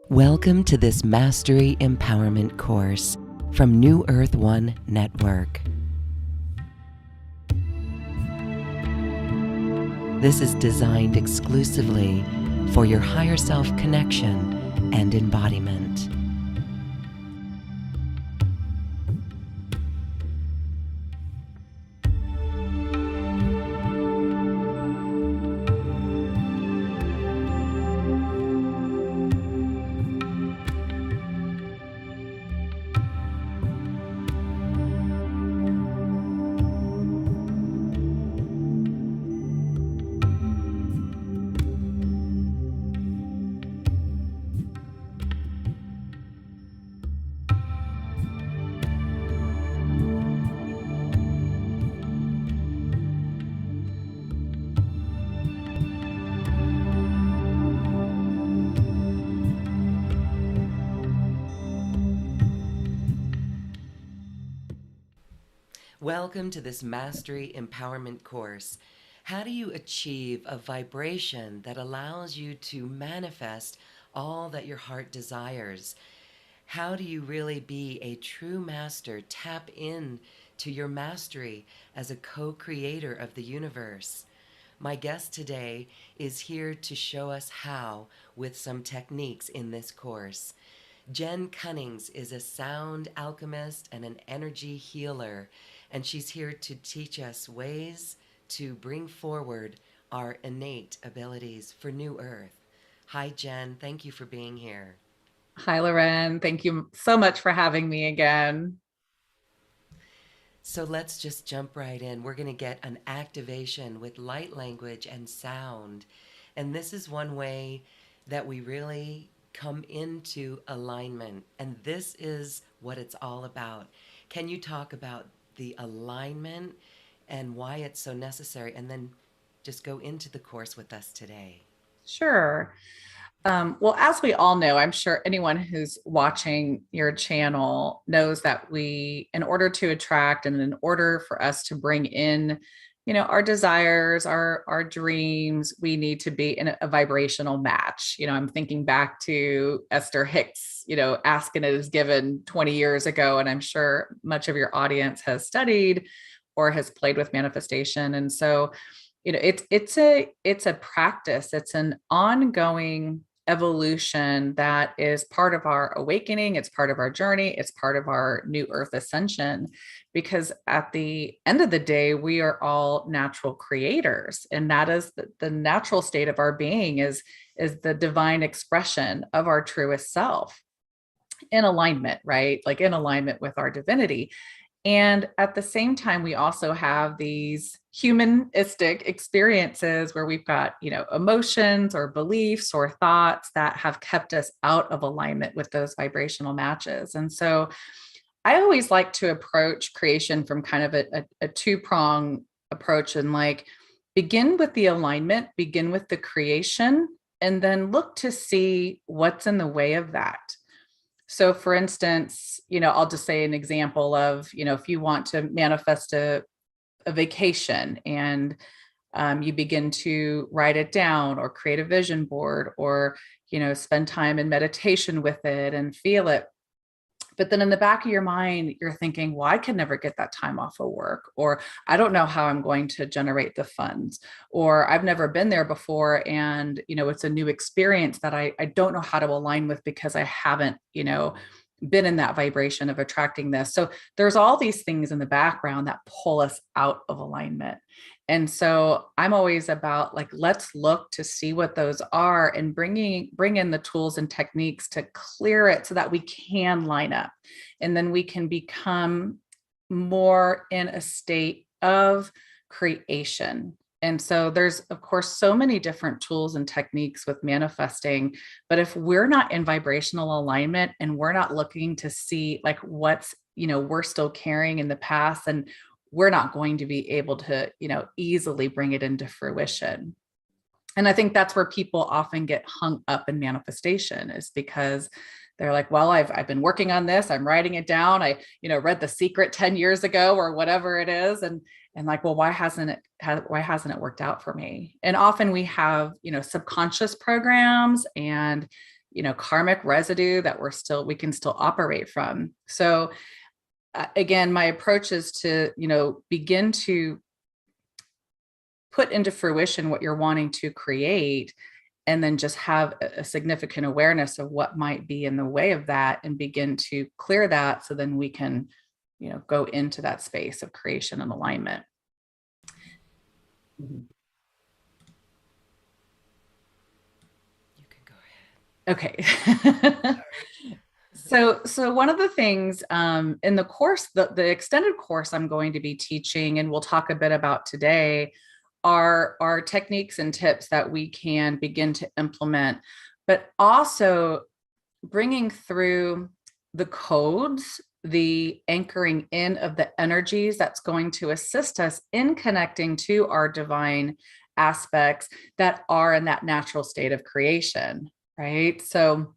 Welcome to this Mastery Empowerment course from New Earth One Network. This is designed exclusively for your higher self connection and embodiment. Welcome to this Mastery Empowerment course. How do you achieve a vibration that allows you to manifest all that your heart desires? How do you really be a true master? Tap in to your mastery as a co-creator of the universe. My guest today is here to show us how with some techniques in this course. Jen Cunnings is a sound alchemist and an energy healer, and she's here to teach us ways to bring forward our innate abilities for New Earth. Hi, Jen. Thank you for being here. Hi, Loren. Thank you so much for having me again. So let's just jump right in. We're going to get an activation with light language and sound. And this is one way that we really come into alignment. And this is what it's all about. Can you talk about the alignment and why it's so necessary? And then just go into the course with us today. Sure. Well, as we all know, I'm sure anyone who's watching your channel knows that in order to attract and in order for us to bring in, our desires, our dreams, we need to be in a vibrational match. I'm thinking back to Esther Hicks, asking it is given 20 years ago. And I'm sure much of your audience has studied or has played with manifestation. And so, it's a practice. It's an ongoing evolution that is part of our awakening. It's part of our journey. It's part of our new earth ascension, because at the end of the day, we are all natural creators. And that is the natural state of our being is the divine expression of our truest self in alignment, right? Like in alignment with our divinity. And at the same time, we also have these humanistic experiences where we've got, emotions or beliefs or thoughts that have kept us out of alignment with those vibrational matches. And so I always like to approach creation from kind of a two-prong approach, and like begin with the alignment, begin with the creation, and then look to see what's in the way of that. So for instance, I'll just say an example of, if you want to manifest a vacation and you begin to write it down or create a vision board or, spend time in meditation with it and feel it. But then in the back of your mind, you're thinking, well, I can never get that time off of work, or I don't know how I'm going to generate the funds, or I've never been there before. And, it's a new experience that I don't know how to align with because I haven't, been in that vibration of attracting this. So there's all these things in the background that pull us out of alignment. And so I'm always about like, let's look to see what those are and bring in the tools and techniques to clear it so that we can line up. And then we can become more in a state of creation. And so there's, of course, so many different tools and techniques with manifesting. But if we're not in vibrational alignment and we're not looking to see like what's, we're still carrying in the past, and we're not going to be able to, easily bring it into fruition. And I think that's where people often get hung up in manifestation, is because they're like, well, I've been working on this. I'm writing it down. I, read The Secret 10 years ago or whatever it is. And like, well, why hasn't it worked out for me? And often we have, subconscious programs and, karmic residue that we can still operate from. So again, my approach is to, begin to put into fruition what you're wanting to create, and then just have a significant awareness of what might be in the way of that and begin to clear that. So then we can, go into that space of creation and alignment. You can go ahead. Okay. So one of the things in the course, the extended course I'm going to be teaching, and we'll talk a bit about today, are techniques and tips that we can begin to implement, but also bringing through the codes, the anchoring in of the energies that's going to assist us in connecting to our divine aspects that are in that natural state of creation, right? So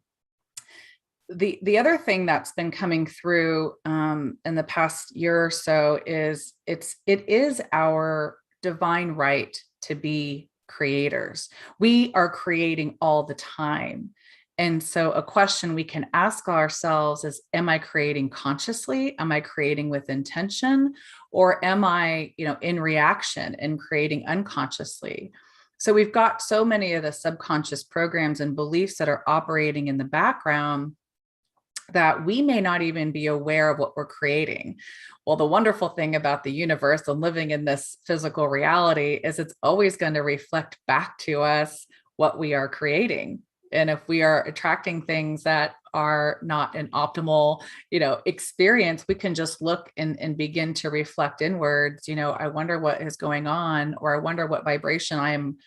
the other thing that's been coming through in the past year or so is it is our divine right to be creators. We are creating all the time. And so a question we can ask ourselves is, am I creating consciously? Am I creating with intention? Or am I, in reaction and creating unconsciously? So we've got so many of the subconscious programs and beliefs that are operating in the background that we may not even be aware of what we're creating. Well, the wonderful thing about the universe and living in this physical reality is it's always going to reflect back to us what we are creating. And if we are attracting things that are not an optimal, experience, we can just look and begin to reflect inwards. I wonder what is going on, or I wonder what vibration I am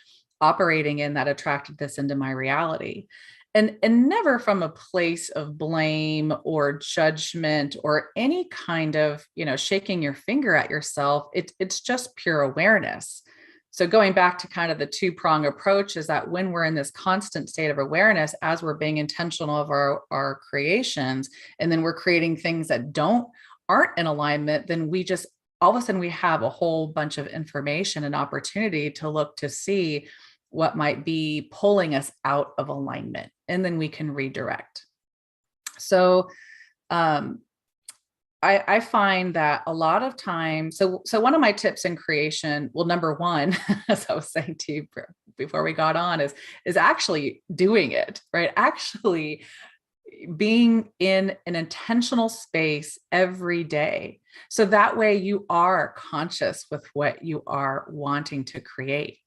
operating in that attracted this into my reality. And never from a place of blame or judgment or any kind of, shaking your finger at yourself. It's just pure awareness. So going back to kind of the two-prong approach is that when we're in this constant state of awareness, as we're being intentional of our creations, and then we're creating things that aren't in alignment, then we just, all of a sudden we have a whole bunch of information and opportunity to look to see what might be pulling us out of alignment, and then we can redirect. So I find that a lot of times, so one of my tips in creation, well, number one, as I was saying to you before we got on, is actually doing it, right? Actually being in an intentional space every day. So that way you are conscious with what you are wanting to create.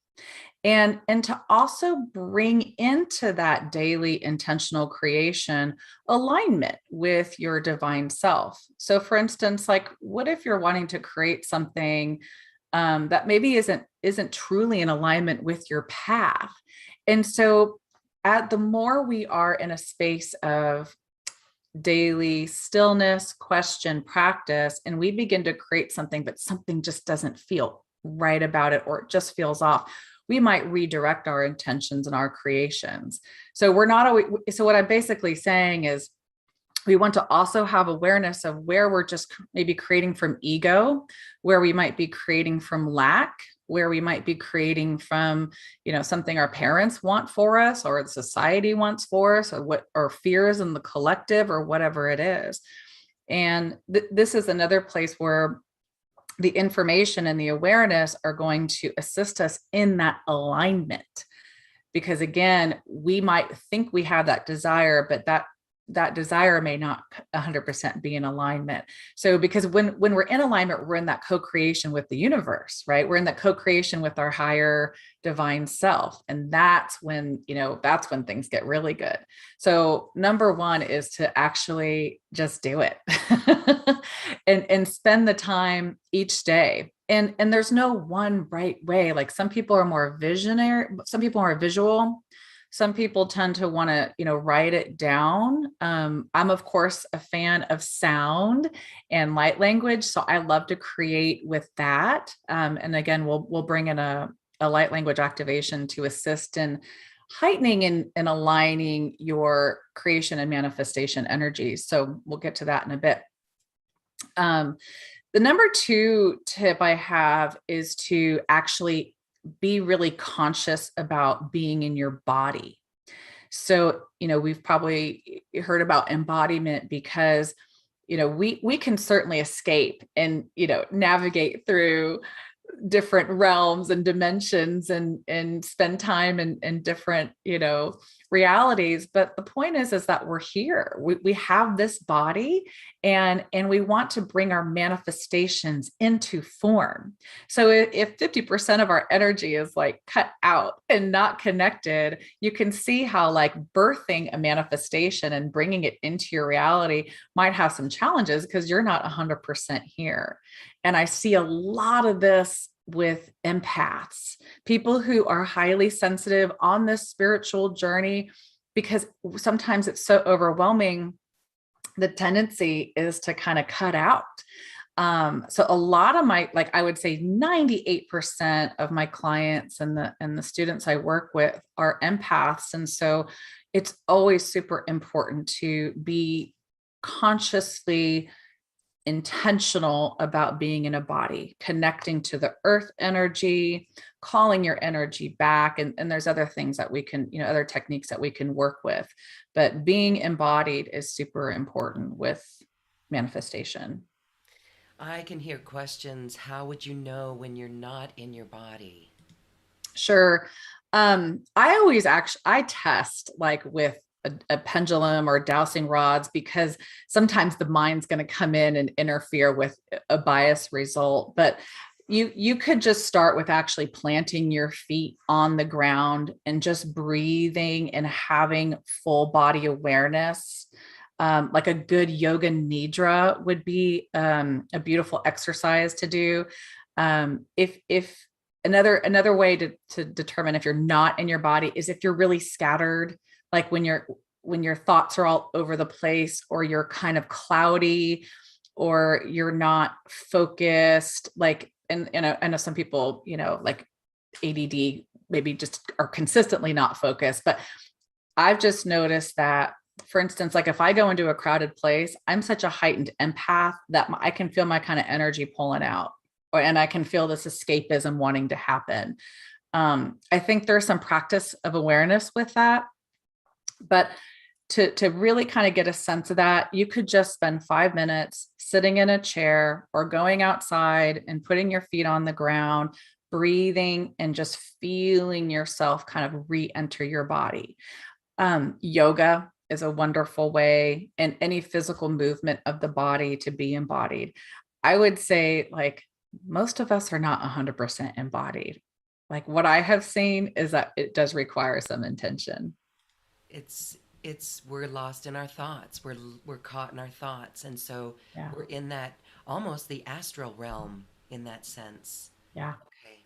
And to also bring into that daily intentional creation alignment with your divine self. So for instance, like, what if you're wanting to create something that maybe isn't truly in alignment with your path? And so the more we are in a space of daily stillness, question, practice, and we begin to create something, but something just doesn't feel right about it, or it just feels off, we might redirect our intentions and our creations. So we're not always, so what I'm basically saying is we want to also have awareness of where we're just maybe creating from ego, where we might be creating from lack, where we might be creating from, something our parents want for us, or the society wants for us, or what our fears in the collective, or whatever it is. And this is another place where the information and the awareness are going to assist us in that alignment. Because again, we might think we have that desire, but that desire may not 100% be in alignment. So because when we're in alignment, we're in that co-creation with the universe, right? We're in that co-creation with our higher divine self. And that's when things get really good. So number one is to actually just do it and spend the time each day. And there's no one right way. Like, some people are more visionary, some people are visual. Some people tend to want to, write it down. I'm, of course, a fan of sound and light language. So I love to create with that. And again, we'll bring in a light language activation to assist in heightening and aligning your creation and manifestation energies. So we'll get to that in a bit. The number two tip I have is to actually be really conscious about being in your body. So, we've probably heard about embodiment because, we can certainly escape and, navigate through different realms and dimensions and spend time in different realities. But the point is that we're here, we have this body, and we want to bring our manifestations into form. So if 50% of our energy is like cut out and not connected, you can see how like birthing a manifestation and bringing it into your reality might have some challenges because you're not 100% here. And I see a lot of this with empaths, people who are highly sensitive on this spiritual journey, because sometimes it's so overwhelming. The tendency is to kind of cut out. So a lot of my, like, I would say 98% of my clients and the students I work with are empaths. And so it's always super important to be consciously intentional about being in a body, connecting to the earth energy, calling your energy back. And there's other things that we can, other techniques that we can work with. But being embodied is super important with manifestation. I can hear questions. How would you know when you're not in your body? Sure. I always I test like with a pendulum or dowsing rods, because sometimes the mind's going to come in and interfere with a biased result. But you could just start with actually planting your feet on the ground and just breathing and having full body awareness. Like a good yoga nidra would be a beautiful exercise to do. If another way to determine if you're not in your body is if you're really scattered, like when your thoughts are all over the place, or you're kind of cloudy, or you're not focused. Like, and I know some people, like ADD maybe just are consistently not focused. But I've just noticed that, for instance, like if I go into a crowded place, I'm such a heightened empath that I can feel my kind of energy pulling out, and I can feel this escapism wanting to happen. I think there's some practice of awareness with that. But to really kind of get a sense of that, you could just spend 5 minutes sitting in a chair or going outside and putting your feet on the ground, breathing, and just feeling yourself kind of re-enter your body. Yoga is a wonderful way, and any physical movement of the body to be embodied. I would say, like, most of us are not 100% embodied. Like, what I have seen is that it does require some intention. It's we're lost in our thoughts. We're caught in our thoughts, and so Yeah. we're in that almost the astral realm in that sense. Yeah. Okay.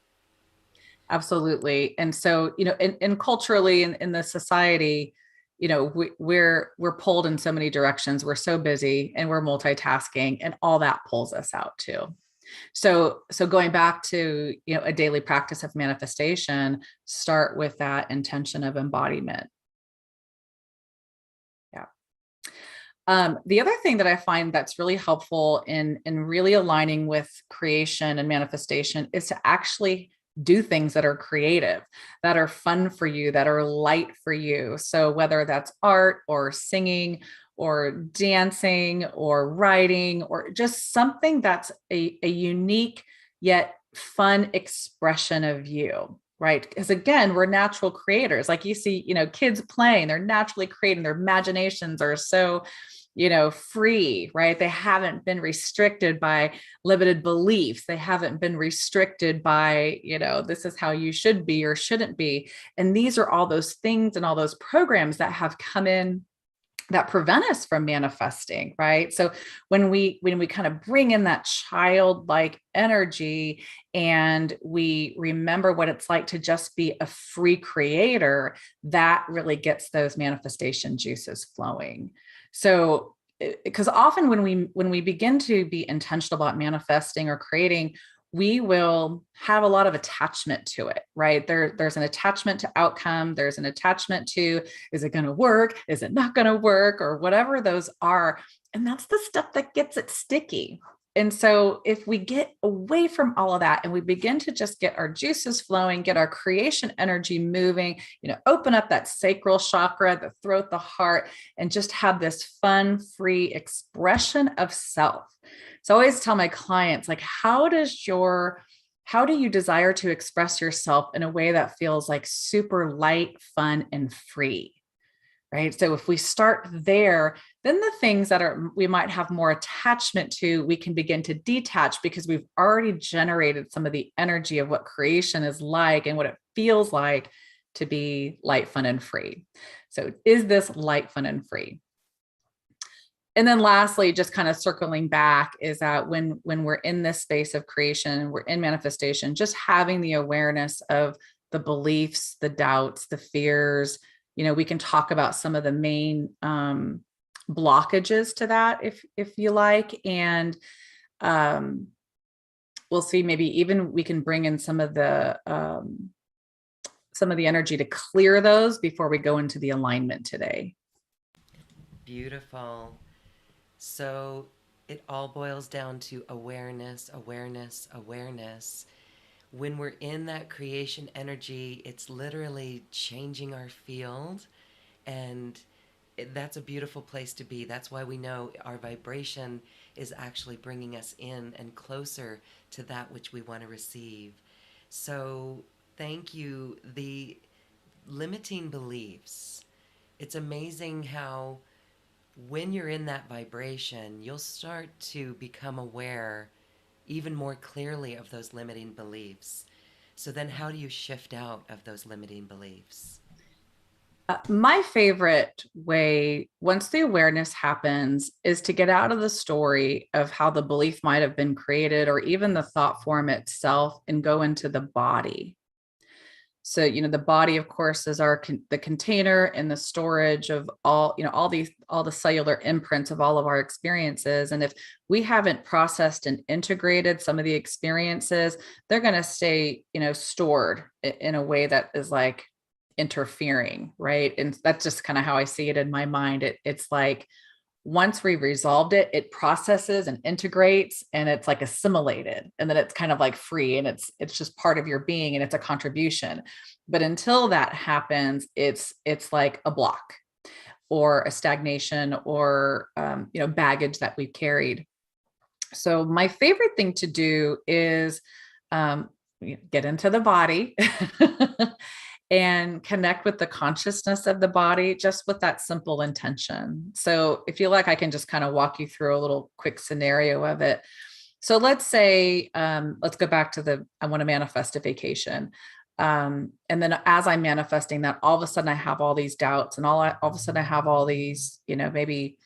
Absolutely. And so, and culturally in the society, we're pulled in so many directions. We're so busy and we're multitasking, and all that pulls us out too. So going back to, a daily practice of manifestation, start with that intention of embodiment. Yeah. The other thing that I find that's really helpful in really aligning with creation and manifestation is to actually do things that are creative, that are fun for you, that are light for you. So whether that's art or singing or dancing or writing, or just something that's a unique yet fun expression of you. Right. Because again, we're natural creators. Like you see, kids playing, they're naturally creating, their imaginations are so, free, right? They haven't been restricted by limited beliefs. They haven't been restricted by, this is how you should be or shouldn't be. And these are all those things and all those programs that have come in that prevent us from manifesting, right? So when we kind of bring in that childlike energy and we remember what it's like to just be a free creator, that really gets those manifestation juices flowing. So because often when we begin to be intentional about manifesting or creating, we will have a lot of attachment to it, right? There's an attachment to outcome. There's an attachment to, is it going to work? Is it not going to work? Or whatever those are. And that's the stuff that gets it sticky. And so if we get away from all of that and we begin to just get our juices flowing, get our creation energy moving, open up that sacral chakra, the throat, the heart, and just have this fun, free expression of self. So I always tell my clients, like, how do you desire to express yourself in a way that feels like super light, fun, and free? Right. So if we start there, then the things that we might have more attachment to, we can begin to detach because we've already generated some of the energy of what creation is like and what it feels like to be light, fun, and free. So is this light, fun, and free? And then lastly, just kind of circling back, is that when we're in this space of creation, we're in manifestation, just having the awareness of the beliefs, the doubts, the fears. We can talk about some of the main blockages to that if you like. And we'll see, maybe even we can bring in some of the energy to clear those before we go into the alignment today. Beautiful. So it all boils down to awareness, awareness, awareness. When we're in that creation energy, it's literally changing our field. And that's a beautiful place to be. That's why we know our vibration is actually bringing us in and closer to that which we want to receive. So thank you. The limiting beliefs. It's amazing how when you're in that vibration, you'll start to become aware even more clearly of those limiting beliefs. So then how do you shift out of those limiting beliefs? My favorite way, once the awareness happens, is to get out of the story of how the belief might have been created or even the thought form itself and go into the body. So, the body, of course, is the container and the storage of all the cellular imprints of all of our experiences. And if we haven't processed and integrated some of the experiences, they're going to stay, stored in a way that is like interfering, right? And that's just kind of how I see it in my mind. It's like, once we resolved it, it processes and integrates and it's like assimilated. And then it's kind of like free and it's just part of your being and it's a contribution. But until that happens, it's like a block or a stagnation or, baggage that we've carried. So my favorite thing to do is get into the body and connect with the consciousness of the body, just with that simple intention. So if you like, I can just kind of walk you through a little quick scenario of it. So let's say, let's go back to I want to manifest a vacation. And then as I'm manifesting that, all of a sudden I have all these doubts and all of a sudden I have all these, maybe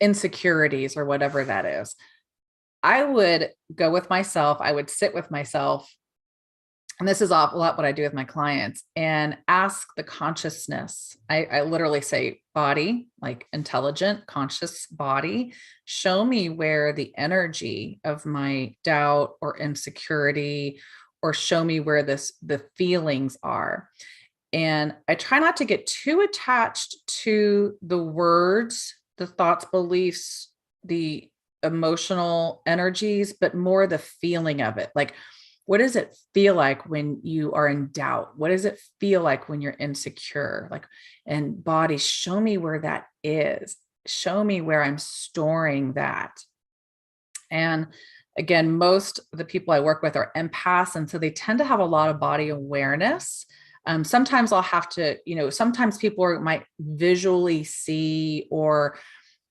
insecurities or whatever that is. I would go with myself. I would sit with myself. And this is a lot what I do with my clients, and ask the consciousness. I literally say, body, like intelligent, conscious body, show me where the energy of my doubt or insecurity, or show me where the feelings are. And I try not to get too attached to the words, the thoughts, beliefs, the emotional energies, but more the feeling of it. Like, what does it feel like when you are in doubt? What does it feel like when you're insecure? Like, and body, show me where that is. Show me where I'm storing that. And again, most of the people I work with are empaths. And so they tend to have a lot of body awareness. Sometimes I'll have to, sometimes people might visually see, or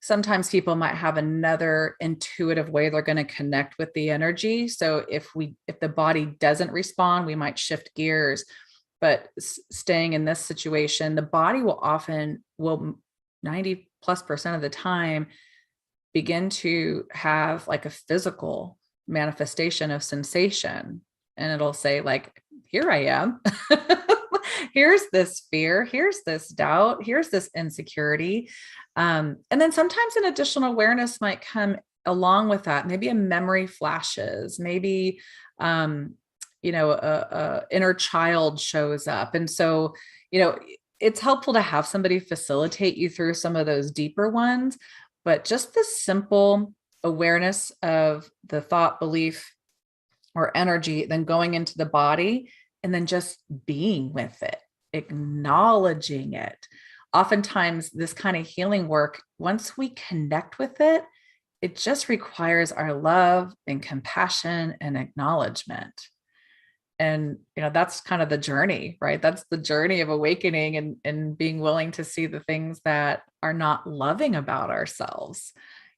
sometimes people might have another intuitive way they're going to connect with the energy. So if the body doesn't respond, we might shift gears. But staying in this situation, the body will 90+% of the time begin to have like a physical manifestation of sensation. And it'll say, like, here I am. Here's this fear. Here's this doubt. Here's this insecurity. And then sometimes an additional awareness might come along with that, maybe a memory flashes, maybe um, a inner child shows up. And so, it's helpful to have somebody facilitate you through some of those deeper ones, but just the simple awareness of the thought, belief, or energy, then going into the body and then just being with it, acknowledging it. Oftentimes, this kind of healing work, once we connect with it, it just requires our love and compassion and acknowledgement. And that's kind of the journey, right? That's the journey of awakening, and being willing to see the things that are not loving about ourselves.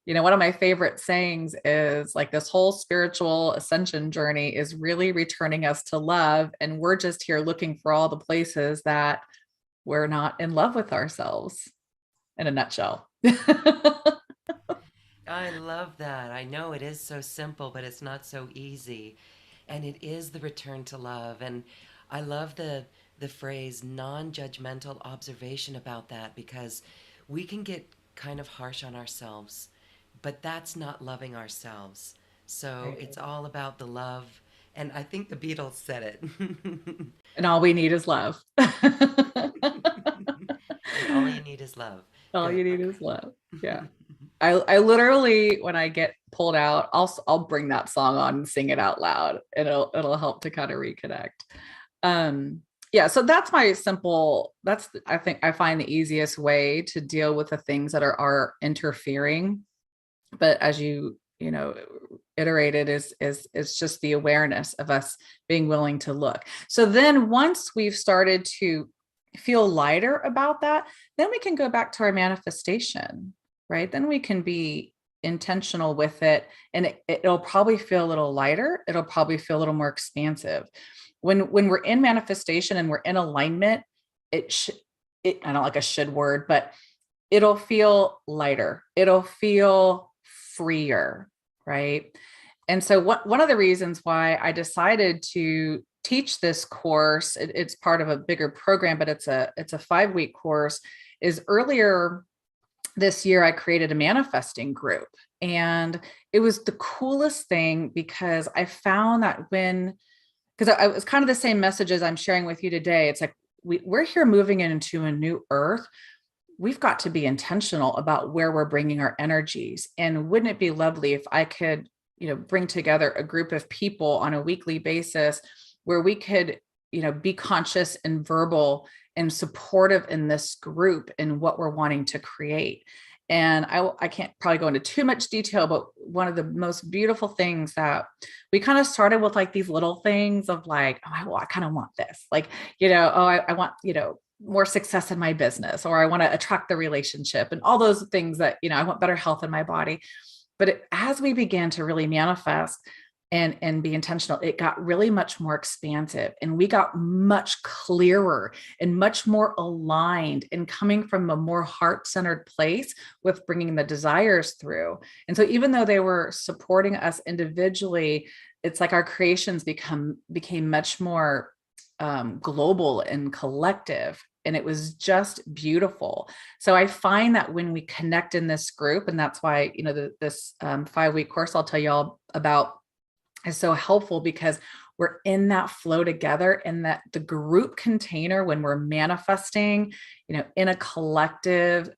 One of my favorite sayings is like, this whole spiritual ascension journey is really returning us to love, and we're just here looking for all the places that we're not in love with ourselves, in a nutshell. I love that. I know it is so simple, but it's not so easy. And it is the return to love. And I love the phrase non-judgmental observation about that, because we can get kind of harsh on ourselves, but that's not loving ourselves. So Right. it's all about the love. And I think the Beatles said it. And all we need is love. And all you need is love. All Go. you need is love. Yeah. I literally, when I get pulled out, I'll bring that song on and sing it out loud, and it'll help to kind of reconnect. Yeah, so that's my simple, I think I find the easiest way to deal with the things that are interfering. But as iterated, is it's just the awareness of us being willing to look. So then once we've started to feel lighter about that, then we can go back to our manifestation, right? Then we can be intentional with it, and it'll probably feel a little lighter. It'll probably feel a little more expansive. When we're in manifestation and we're in alignment, I don't like a should word, but it'll feel lighter. It'll feel freer, right? And so one of the reasons why I decided to teach this course, it's part of a bigger program, but it's a 5-week course, is earlier this year I created a manifesting group. And it was the coolest thing, because I found that because it was kind of the same messages I'm sharing with you today. It's like, we're here moving into a new earth. We've got to be intentional about where we're bringing our energies. And wouldn't it be lovely if I could, bring together a group of people on a weekly basis where we could, be conscious and verbal and supportive in this group and what we're wanting to create. And I can't probably go into too much detail, but one of the most beautiful things that we kind of started with, like these little things of like, oh, I kind of want this, like, I want, more success in my business, or I want to attract the relationship, and all those things that, I want better health in my body. But as we began to really manifest and be intentional, it got really much more expansive, and we got much clearer and much more aligned, and coming from a more heart-centered place with bringing the desires through. And so even though they were supporting us individually, it's like our creations became much more global and collective, and it was just beautiful. So I find that when we connect in this group, and that's why this 5-week course I'll tell you all about is so helpful, because we're in that flow together, and that the group container, when we're manifesting, in a collective,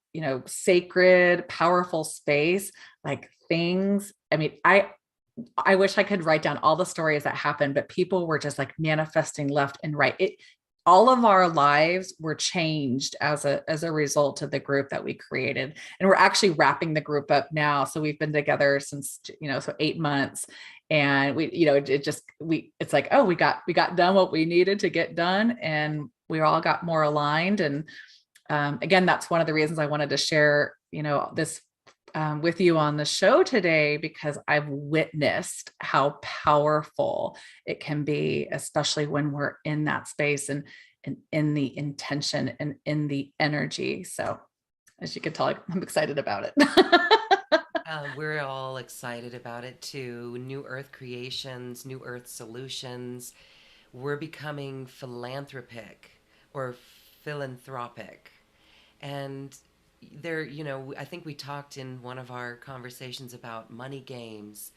sacred, powerful space, like things. I mean, I wish I could write down all the stories that happened, but people were just like manifesting left and right. All of our lives were changed as a result of the group that we created. And we're actually wrapping the group up now. So we've been together since, so 8 months. And it's like, oh, we got done what we needed to get done. And we all got more aligned. And again, that's one of the reasons I wanted to share, this with you on the show today, because I've witnessed how powerful it can be, especially when we're in that space and in the intention and in the energy. So as you can tell, I'm excited about it. We're all excited about it too. New Earth creations, New Earth solutions. We're becoming philanthropic or philanthropic. And, there, I think we talked in one of our conversations about money games.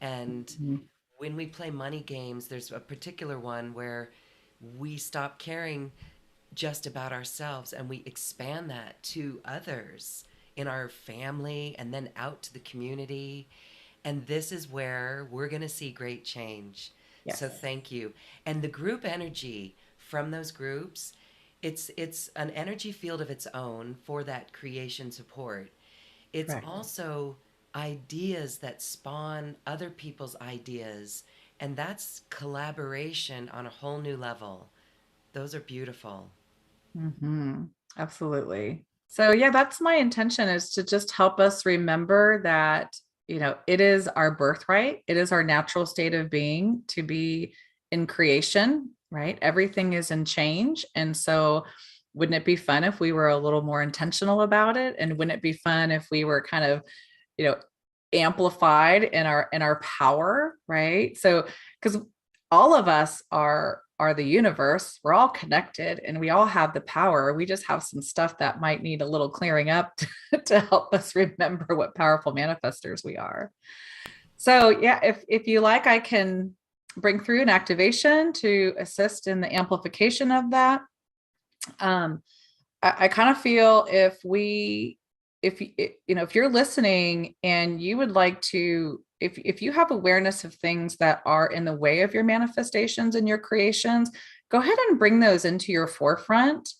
And Mhm. when we play money games, there's a particular one where we stop caring just about ourselves and we expand that to others in our family and then out to the community. And this is where we're going to see great change. So Yes. thank you. And the group energy from those groups, it's an energy field of its own for that creation support. It's Correct. also ideas that spawn other people's ideas, and that's collaboration on a whole new level. Those are beautiful. Absolutely. So yeah, that's my intention, is to just help us remember that, it is our birthright. It is our natural state of being to be in creation, right? Everything is in change. And so wouldn't it be fun if we were a little more intentional about it? And wouldn't it be fun if we were kind of, you know, amplified in our power, right? So because all of us are the universe, we're all connected and we all have the power. We just have some stuff that might need a little clearing up to help us remember what powerful manifestors we are. So yeah, if you like, I can bring through an activation to assist in the amplification of that. um, I kind of feel if you're listening and you would like to, if you have awareness of things that are in the way of your manifestations and your creations, go ahead and bring those into your forefront.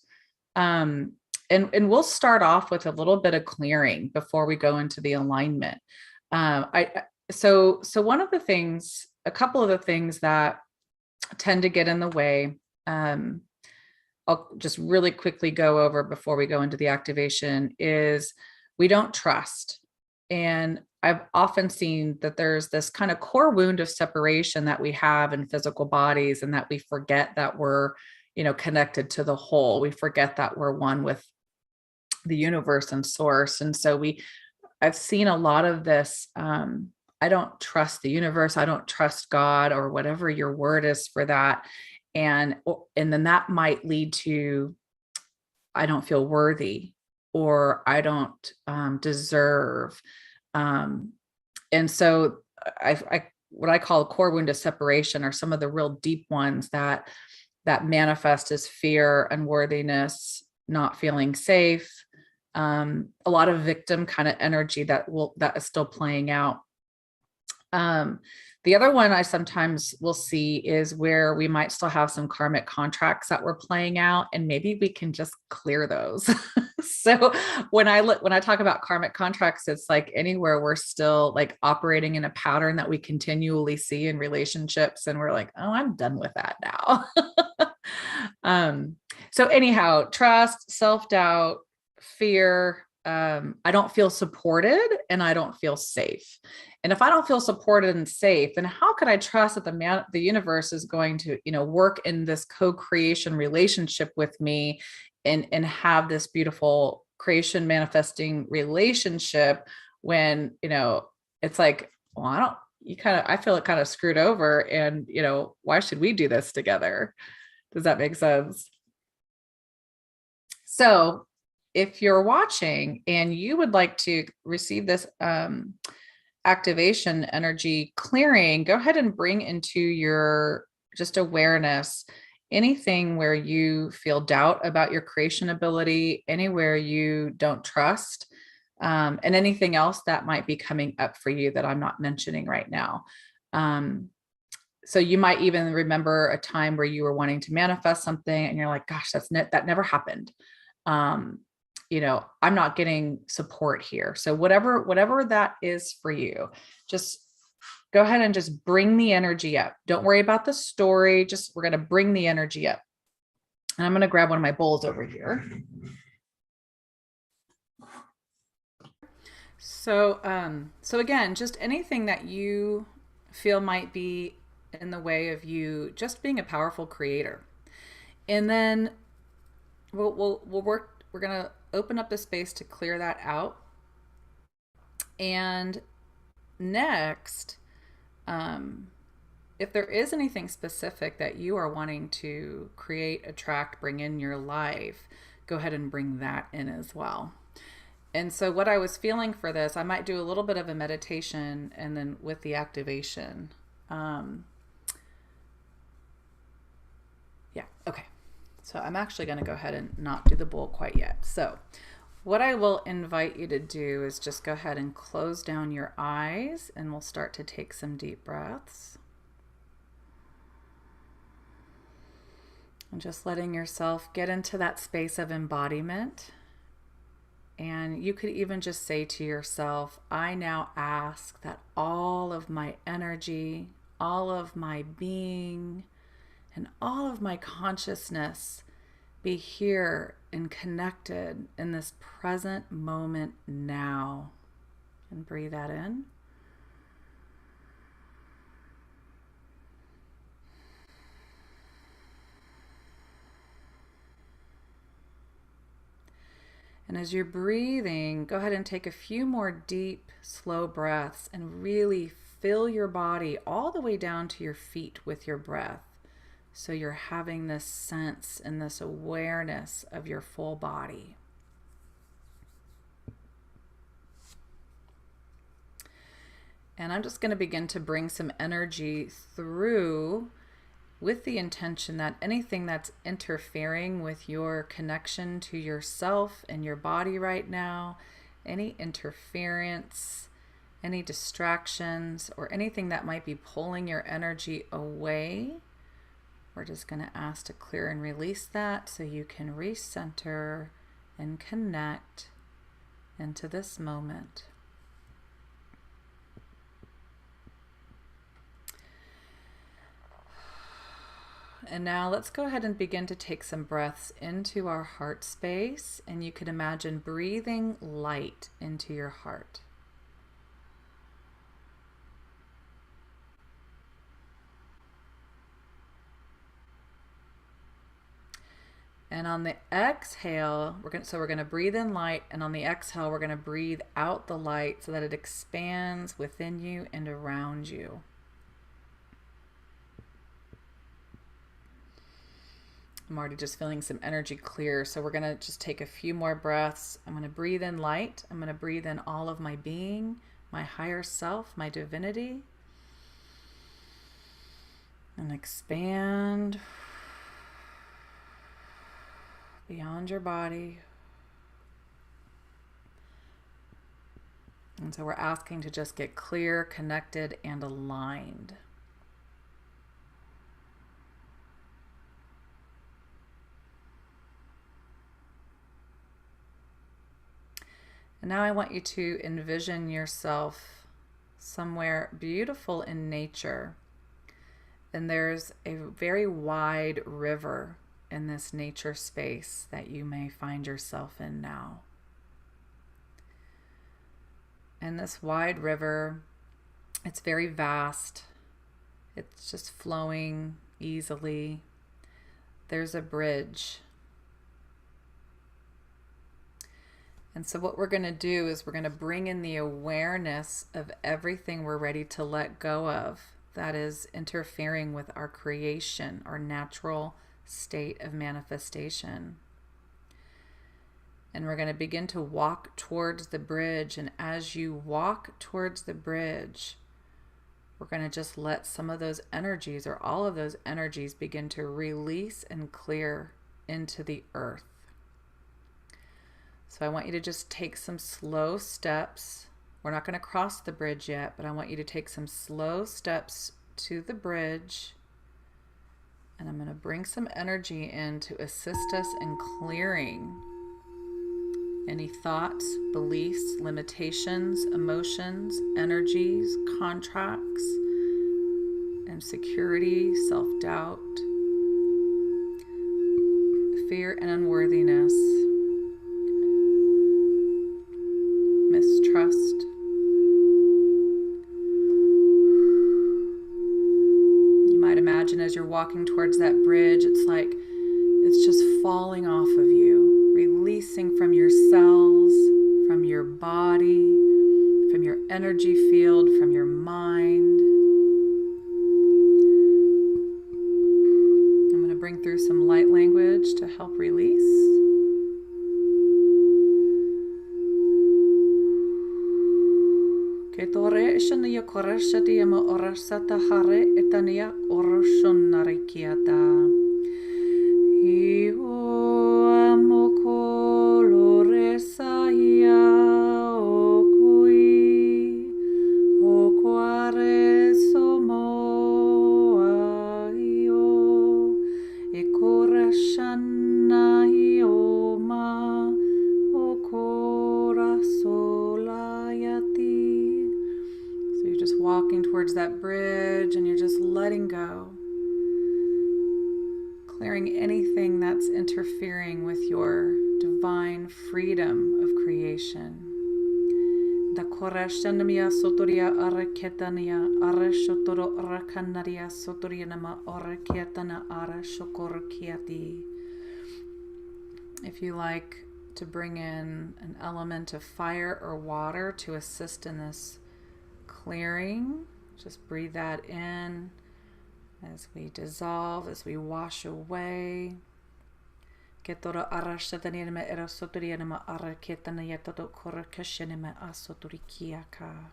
And we'll start off with a little bit of clearing before we go into the alignment. So one of the things, a couple of the things that tend to get in the way, um, I'll just really quickly go over before we go into the activation, is we don't trust. And I've often seen that there's this kind of core wound of separation that we have in physical bodies, and that we forget that we're, connected to the whole. We forget that we're one with the universe and source. And so I've seen a lot of this. I don't trust the universe. I don't trust God, or whatever your word is for that. And then that might lead to, I don't feel worthy, or I don't deserve. Um, and so what I call a core wound of separation are some of the real deep ones that manifest as fear, unworthiness, not feeling safe, a lot of victim kind of energy that is still playing out. Um, the other one I sometimes will see is where we might still have some karmic contracts that we're playing out, and maybe we can just clear those. So when I talk about karmic contracts, it's like anywhere we're still like operating in a pattern that we continually see in relationships, and we're like, oh, I'm done with that now. um, so anyhow, trust, self-doubt, fear. I don't feel supported and I don't feel safe. And if I don't feel supported and safe, then how could I trust that the universe is going to, work in this co-creation relationship with me, and have this beautiful creation manifesting relationship when, it's like, well, I feel it kind of screwed over, and, why should we do this together? Does that make sense? So if you're watching and you would like to receive this activation energy clearing, go ahead and bring into your just awareness anything where you feel doubt about your creation ability, anywhere you don't trust, and anything else that might be coming up for you that I'm not mentioning right now. So you might even remember a time where you were wanting to manifest something and you're like, gosh, that never happened. um I'm not getting support here. So whatever that is for you, just go ahead and just bring the energy up. Don't worry about the story. Just, we're going to bring the energy up. And I'm going to grab one of my bowls over here. So again, just anything that you feel might be in the way of you just being a powerful creator. And then we'll work, we're going to open up the space to clear that out. And next, if there is anything specific that you are wanting to create, attract, bring in your life, go ahead and bring that in as well. And so, what I was feeling for this, I might do a little bit of a meditation and then with the activation. Um, yeah, okay. So, I'm actually going to go ahead and not do the bowl quite yet. So, what I will invite you to do is just go ahead and close down your eyes, and we'll start to take some deep breaths. And just letting yourself get into that space of embodiment. And you could even just say to yourself, I now ask that all of my energy, all of my being, and all of my consciousness be here and connected in this present moment now. And breathe that in. And as you're breathing, go ahead and take a few more deep, slow breaths and really fill your body all the way down to your feet with your breath. So you're having this sense and this awareness of your full body. And I'm just going to begin to bring some energy through with the intention that anything that's interfering with your connection to yourself and your body right now, any interference, any distractions, or anything that might be pulling your energy away, we're just going to ask to clear and release that so you can recenter and connect into this moment. And now let's go ahead and begin to take some breaths into our heart space. And you can imagine breathing light into your heart. And on the exhale, we're going to breathe in light, and on the exhale, we're going to breathe out the light so that it expands within you and around you. I'm already just feeling some energy clear, so we're going to just take a few more breaths. I'm going to breathe in light. I'm going to breathe in all of my being, my higher self, my divinity, and expand beyond your body. And so we're asking to just get clear, connected, and aligned. And now I want you to envision yourself somewhere beautiful in nature. And there's a very wide river in this nature space that you may find yourself in now. And this wide river, it's very vast. It's just flowing easily. There's a bridge. And so what we're going to do is we're going to bring in the awareness of everything we're ready to let go of that is interfering with our creation, our natural state of manifestation. And we're going to begin to walk towards the bridge. And as you walk towards the bridge, we're going to just let some of those energies or all of those energies begin to release and clear into the earth. So I want you to just take some slow steps. We're not going to cross the bridge yet, but I want you to take some slow steps to the bridge. And I'm going to bring some energy in to assist us in clearing any thoughts, beliefs, limitations, emotions, energies, contracts, insecurity, self-doubt, fear and unworthiness, mistrust. You might imagine as you're walking towards that bridge, it's like it's just falling off of you, releasing from your cells, from your body, from your energy field, from your mind. I'm going to bring through some light language to help release. Ke tore shania korashati ama orasata hare etania oroshonare kiata. Iho amokolo saya okui okware somoa io ekorashana ioma okora solayati. So you're just walking towards that bridge and you're just letting go, clearing anything that's interfering with your divine freedom of creation. Da korashanamia sotoria araketania arashotoro arakanaria sotorianama araketana arashokorkiati. If you like to bring in an element of fire or water to assist in this clearing, just breathe that in as we dissolve, as we wash away. Ketora arashatanima erasotorianama araketanaya toto korakashanima asotorikiaka.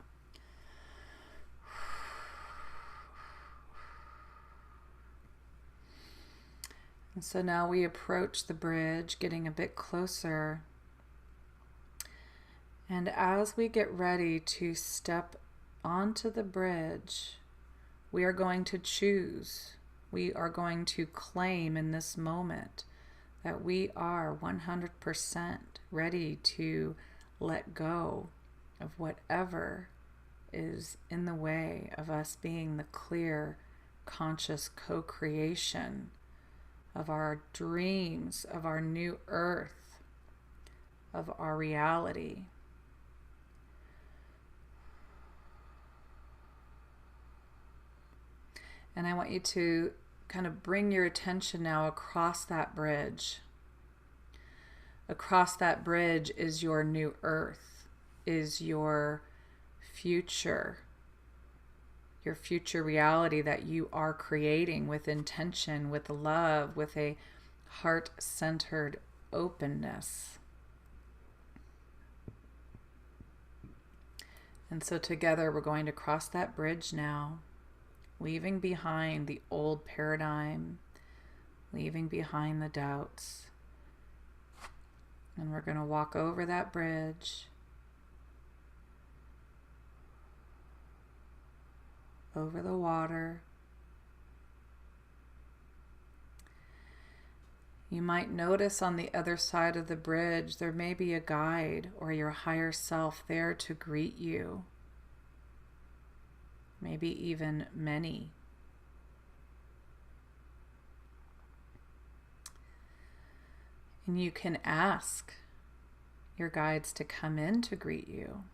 And so now we approach the bridge, getting a bit closer. And as we get ready to step onto the bridge, we are going to choose, we are going to claim in this moment that we are 100% ready to let go of whatever is in the way of us being the clear, conscious co-creation of our dreams, of our new earth, of our reality. And I want you to kind of bring your attention now across that bridge. Across that bridge is your new earth, is your future reality that you are creating with intention, with love, with a heart-centered openness. And so together we're going to cross that bridge now, leaving behind the old paradigm, leaving behind the doubts. And we're going to walk over that bridge, over the water. You might notice on the other side of the bridge there may be a guide or your higher self there to greet you. Maybe even many. And you can ask your guides to come in to greet you.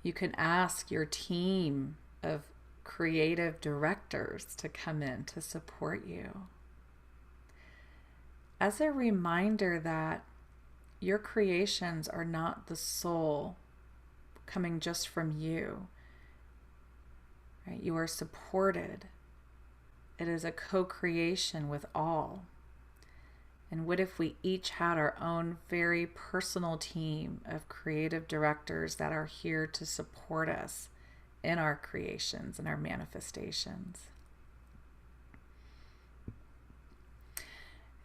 You can ask your team of creative directors to come in to support you. As a reminder that your creations are not the soul coming just from you, right? You are supported. It is a co-creation with all. And what if we each had our own very personal team of creative directors that are here to support us in our creations and our manifestations?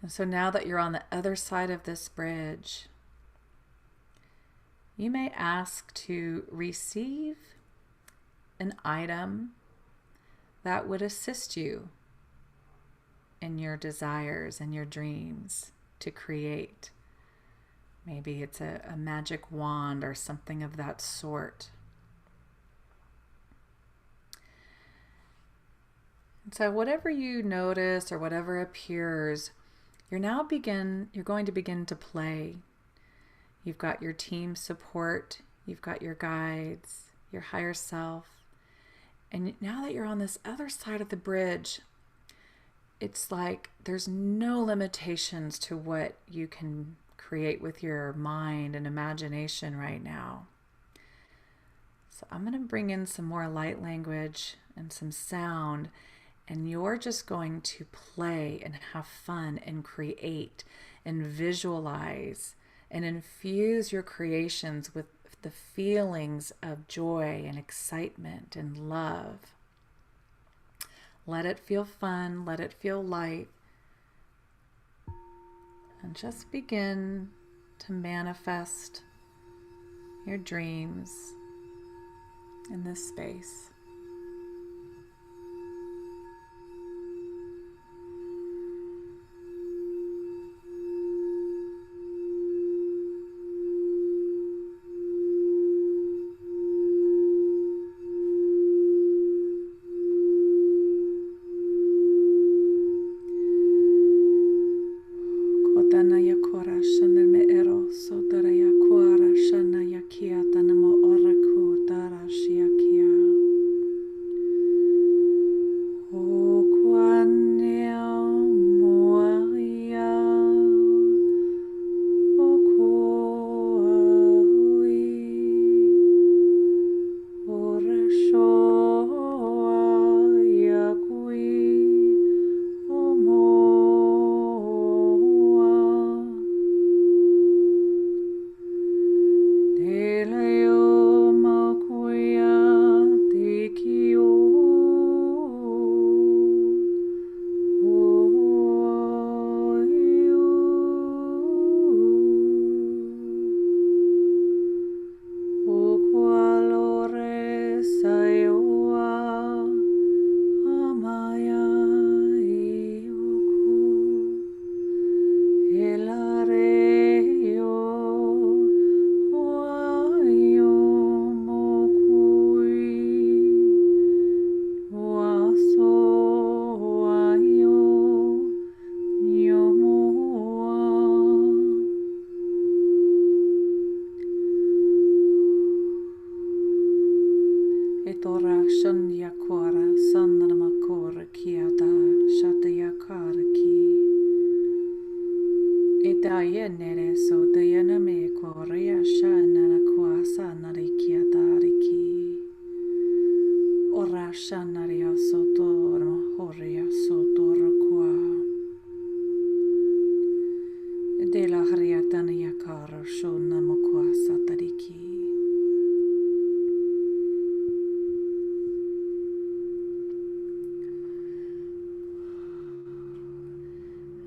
And so now that you're on the other side of this bridge, you may ask to receive an item that would assist you in your desires and your dreams to create. Maybe it's a magic wand or something of that sort. And so whatever you notice or whatever appears, you're going to begin to play. You've got your team support, you've got your guides, your higher self. And now that you're on this other side of the bridge, it's like there's no limitations to what you can create with your mind and imagination right now. So I'm going to bring in some more light language and some sound, And you're just going to play and have fun and create and visualize and infuse your creations with the feelings of joy and excitement and love. Let it feel fun, let it feel light, and just begin to manifest your dreams in this space. Kotanaya kora shana me ero sotaraya kora shana yakia tanamo oraku tarashia kia. O kwania moaria o koai ora shoa yakui o moa Teleo makuia tekio o qualore saioa amaya ioku elareo oaio mokui oaso oaio niomoa etora shanya kora sanama kora kiata shataya kara ki etaya nere so dayana me korea shana kuasa nari kiata riki ora shanaria sotor horia sotor kwa de la hriatana yakara shona mokwasa tariki.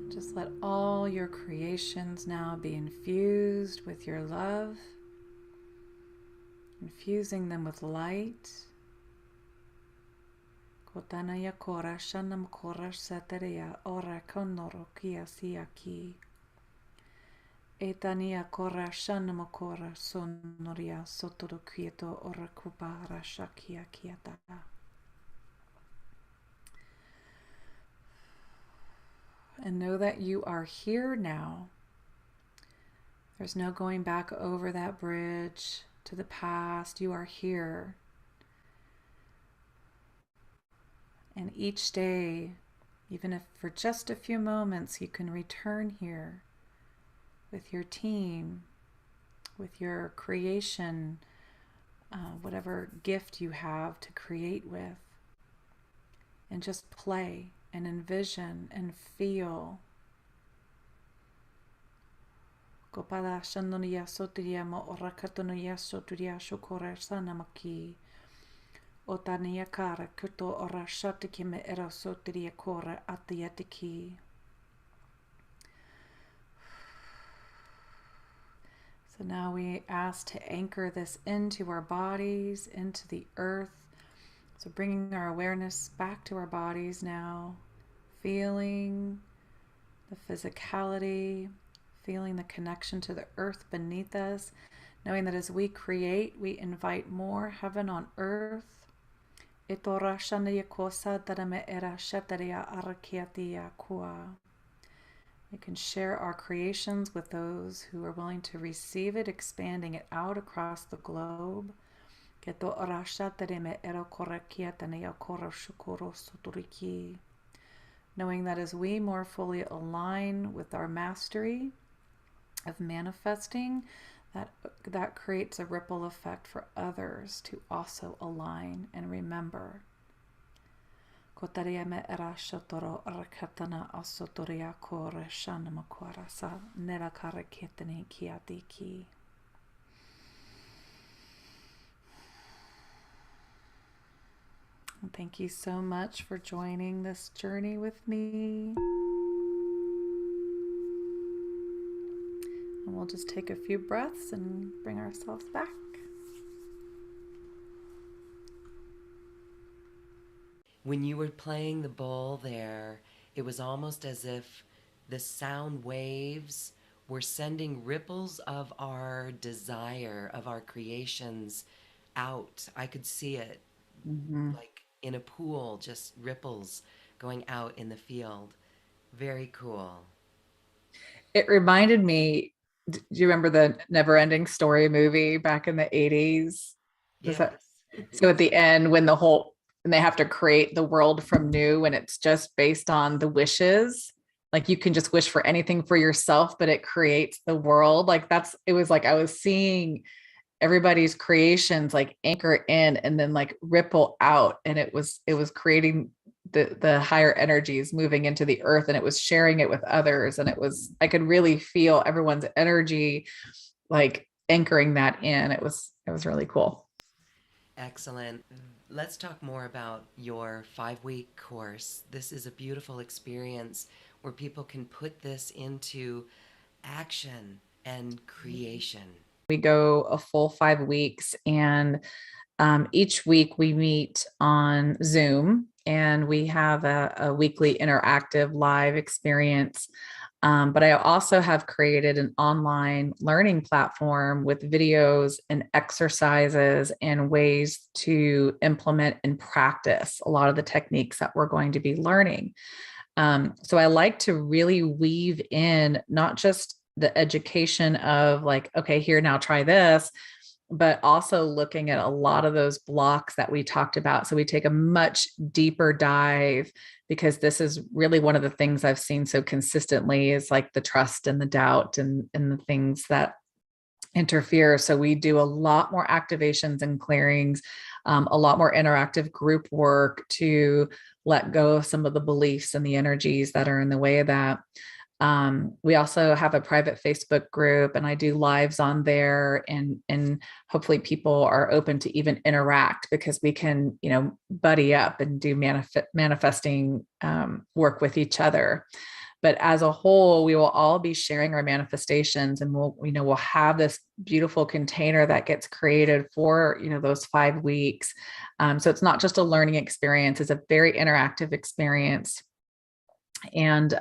Just let all your creations now be infused with your love, infusing them with light. Kotanaya kora shanam kora sateria ora konoro kia siaki. Etania kora shanam kora sonoria sotoro quieto ora kupara shakia kiata. And know that you are here now. There's no going back over that bridge to the past. You are here. And each day, even if for just a few moments, you can return here with your team, with your creation, whatever gift you have to create with, and just play and envision and feel. Kopada shandonia sotiria mo orakatonia sotiria shokore sanamaki. Otania kara kuto ora shatiki me era sotiria kora atiatiki. So now we ask to anchor this into our bodies, into the earth. So bringing our awareness back to our bodies now, feeling the physicality, feeling the connection to the earth beneath us, knowing that as we create, we invite more heaven on earth. We can share our creations with those who are willing to receive it, expanding it out across the globe. Knowing that as we more fully align with our mastery of manifesting, that creates a ripple effect for others to also align and remember. Kotaria me era shotoro rakatana asotoria kore shanama kwarasa nera karaketani kiatiki. Thank you so much for joining this journey with me. And we'll just take a few breaths and bring ourselves back. When you were playing the bowl there, it was almost as if the sound waves were sending ripples of our desire, of our creations out. I could see it Mm-hmm. like in a pool, just ripples going out in the field. Very cool. It reminded me, do you remember the Never Ending Story movie back in the 80s? Was that Yes. so at the end when the whole and they have to create the world from new and it's just based on the wishes. Like you can just wish for anything for yourself, but it creates the world. Like that's it was like I was seeing everybody's creations like anchor in and then like ripple out and it was creating the higher energies moving into the earth and it was sharing it with others and it was I could really feel everyone's energy like anchoring that in. It was really cool. Excellent. Let's talk more about your 5 week course. This is a beautiful experience where people can put this into action and creation. We go a full 5 weeks and each week we meet on Zoom and we have a weekly interactive live experience. But I also have created an online learning platform with videos and exercises and ways to implement and practice a lot of the techniques that we're going to be learning. So I like to really weave in not just the education of like, okay, here, now try this, but also looking at a lot of those blocks that we talked about. So we take a much deeper dive because this is really one of the things I've seen so consistently is like the trust and the doubt and the things that interfere. So we do a lot more activations and clearings, a lot more interactive group work to let go of some of the beliefs and the energies that are in the way of that. We also have a private Facebook group and I do lives on there and hopefully people are open to even interact because we can, buddy up and do manifesting work with each other. But as a whole, we will all be sharing our manifestations and we'll have this beautiful container that gets created for, those 5 weeks. So it's not just a learning experience, it's a very interactive experience. And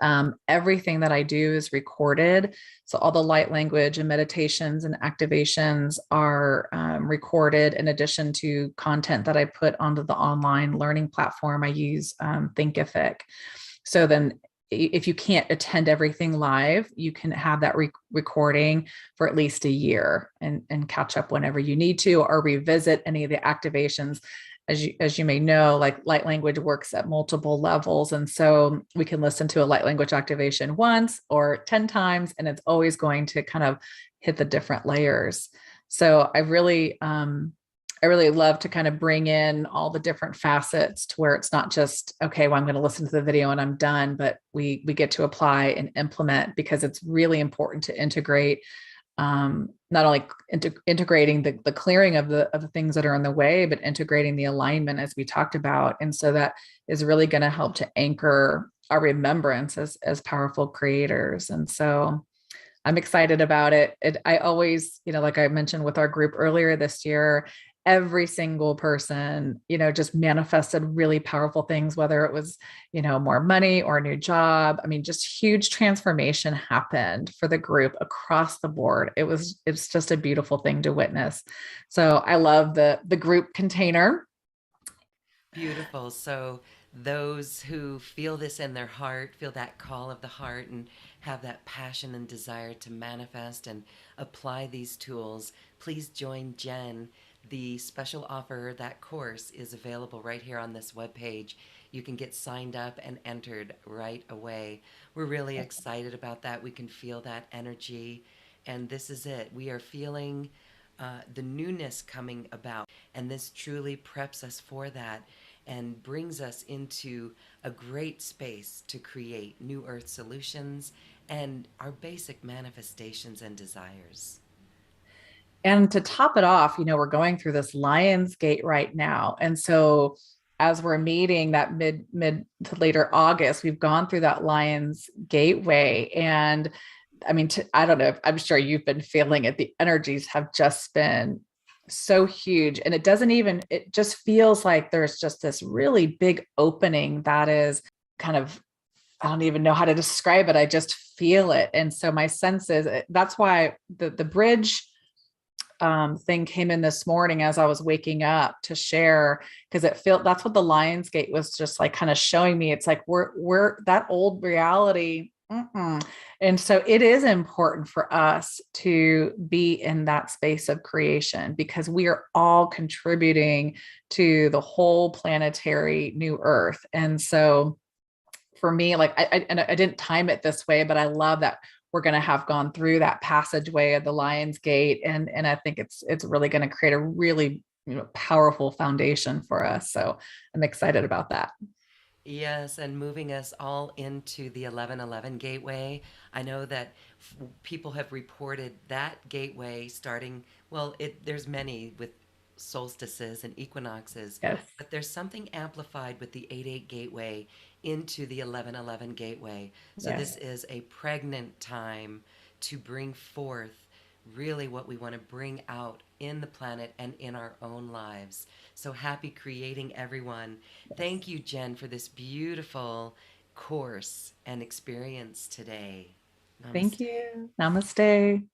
everything that I do is recorded. So all the light language and meditations and activations are recorded in addition to content that I put onto the online learning platform. I use Thinkific. So then if you can't attend everything live, you can have that recording for at least a year and catch up whenever you need to or revisit any of the activations. As you may know, like light language works at multiple levels. And so we can listen to a light language activation once or 10 times, and it's always going to kind of hit the different layers. So I really love to kind of bring in all the different facets to where it's not just, okay, well, I'm going to listen to the video and I'm done, but we get to apply and implement because it's really important to integrate not only integrating the clearing of the things that are in the way, but integrating the alignment as we talked about. And so that is really going to help to anchor our remembrance as powerful creators. And so I'm excited about it. I always, like I mentioned with our group earlier this year, every single person, just manifested really powerful things, whether it was, more money or a new job. I mean, just huge transformation happened for the group across the board. It's just a beautiful thing to witness. So I love the group container. Beautiful. So, those who feel this in their heart, feel that call of the heart, and have that passion and desire to manifest and apply these tools, please join Jen. The special offer, that course, is available right here on this webpage. You can get signed up and entered right away. We're really excited about that. We can feel that energy. And this is it. We are feeling the newness coming about. And this truly preps us for that. and brings us into a great space to create new earth solutions and our basic manifestations and desires. And to top it off, we're going through this Lions Gate right now. And so as we're meeting that mid to later August, we've gone through that Lions Gateway. And I mean, I don't know, I'm sure you've been feeling it. The energies have just been so huge. And it just feels like there's just this really big opening that is kind of, I don't even know how to describe it. I just feel it. And so my sense is that's why the bridge thing came in this morning as I was waking up to share, because it felt that's what the Lionsgate was just like kind of showing me. It's like we're that old reality. Mm-mm. And so it is important for us to be in that space of creation because we are all contributing to the whole planetary new earth. And so for me, like I didn't time it this way, but I love that we're going to have gone through that passageway of the Lion's Gate, and I think it's really going to create a really powerful foundation for us. So I'm excited about that. Yes, and moving us all into the 1111 gateway. I know that people have reported that gateway starting, well, there's many with solstices and equinoxes, Yes, but there's something amplified with the 88 gateway into the 1111 gateway. So this yes, is a pregnant time to bring forth really what we want to bring out in the planet and in our own lives. So happy creating, everyone. yes. Thank you, Jen, for this beautiful course and experience today. Thank Namaste. you. Namaste.